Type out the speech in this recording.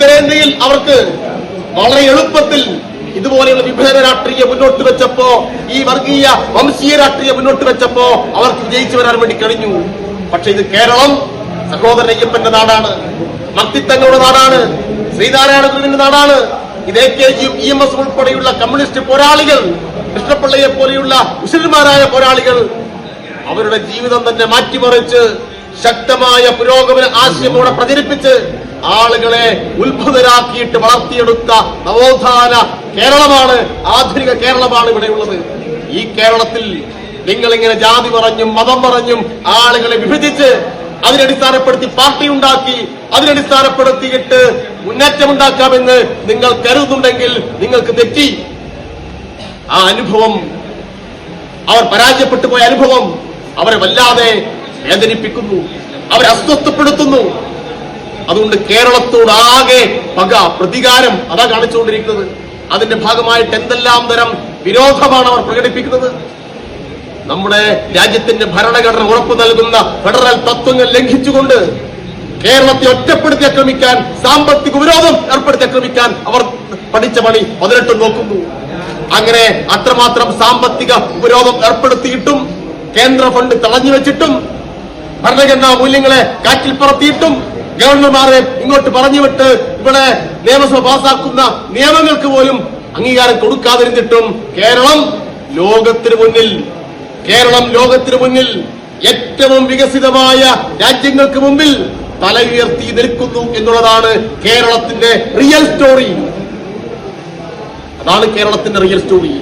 ഉത്തരേന്ത്യയിൽ അവർക്ക് വളരെ എളുപ്പത്തിൽ ഇതുപോലെയുള്ള വിഭജന രാഷ്ട്രീയം മുന്നോട്ട് വെച്ചപ്പോ, ഈ വർഗീയ വംശീയ രാഷ്ട്രീയം മുന്നോട്ട് വെച്ചപ്പോ അവർക്ക് വിജയിച്ചു വരാൻ വേണ്ടി കഴിഞ്ഞു. പക്ഷെ ഇത് കേരളം സഹോദരൻ അയ്യപ്പന്റെ നാടാണ്, മക്തിത്തങ്ങളുടെ നാടാണ്, ശ്രീനാരായണ ഗുരുവിന്റെ നാടാണ്. ഇത് AKGയും EMS ഉൾപ്പെടെയുള്ള കമ്മ്യൂണിസ്റ്റ് പോരാളികൾ, കൃഷ്ണപിള്ളയെ പോലെയുള്ള ഉശിരന്മാരായ പോരാളികൾ അവരുടെ ജീവിതം തന്നെ മാറ്റിമറിച്ച് ശക്തമായ പുരോഗമന ആശയമോടെ പ്രചരിപ്പിച്ച് ആളുകളെ ഉത്ഭുതരാക്കിയിട്ട് വളർത്തിയെടുത്ത നവോത്ഥാന കേരളമാണ്, ആധുനിക കേരളമാണ് ഇവിടെയുള്ളത്. ഈ കേരളത്തിൽ നിങ്ങളിങ്ങനെ ജാതി പറഞ്ഞും മതം പറഞ്ഞും ആളുകളെ വിഭജിച്ച് അതിനടിസ്ഥാനപ്പെടുത്തി പാർട്ടി ഉണ്ടാക്കി അതിനടിസ്ഥാനപ്പെടുത്തിയിട്ട് മുന്നേറ്റമുണ്ടാക്കാമെന്ന് നിങ്ങൾ കരുതുന്നുണ്ടെങ്കിൽ നിങ്ങൾക്ക് തെറ്റി. ആ അനുഭവം, അവർ പരാജയപ്പെട്ടു പോയ അനുഭവം അവരെ വല്ലാതെ വേദനിപ്പിക്കുന്നു, അവരെ അസ്വസ്ഥപ്പെടുത്തുന്നു. അതുകൊണ്ട് കേരളത്തോട് ആകെ പക, പ്രതികാരം അതാ കാണിച്ചുകൊണ്ടിരിക്കുന്നത്. അതിന്റെ ഭാഗമായിട്ട് എന്തെല്ലാം തരം വിരോധമാണ് അവർ പ്രകടിപ്പിക്കുന്നത്. നമ്മുടെ രാജ്യത്തിന്റെ ഭരണഘടന ഉറപ്പു നൽകുന്ന ഫെഡറൽ തത്വങ്ങൾ ലംഘിച്ചുകൊണ്ട് കേരളത്തെ ഒറ്റപ്പെടുത്തി ആക്രമിക്കാൻ, സാമ്പത്തിക ഉപരോധം ഏർപ്പെടുത്തി ആക്രമിക്കാൻ അവർ പഠിച്ച പണി 18 നോക്കുന്നു. അങ്ങനെ അത്രമാത്രം സാമ്പത്തിക ഉപരോധം ഏർപ്പെടുത്തിയിട്ടും, കേന്ദ്ര ഫണ്ട് തടഞ്ഞു വെച്ചിട്ടും, ഭരണഘടനാ മൂല്യങ്ങളെ കാറ്റിൽ പറത്തിയിട്ടും, ഗവർണർമാരെ ഇങ്ങോട്ട് പറഞ്ഞുവിട്ട് ഇവിടെ നിയമസഭ പാസാക്കുന്ന നിയമങ്ങൾക്ക് പോലും അംഗീകാരം കൊടുക്കാതിരുന്നിട്ടും കേരളം ലോകത്തിന് മുന്നിൽ ഏറ്റവും വികസിതമായ രാജ്യങ്ങൾക്ക് മുമ്പിൽ തല ഉയർത്തി നിൽക്കുന്നു എന്നുള്ളതാണ് കേരളത്തിന്റെ റിയൽ സ്റ്റോറി. അതാണ് കേരളത്തിന്റെ റിയൽ സ്റ്റോറി.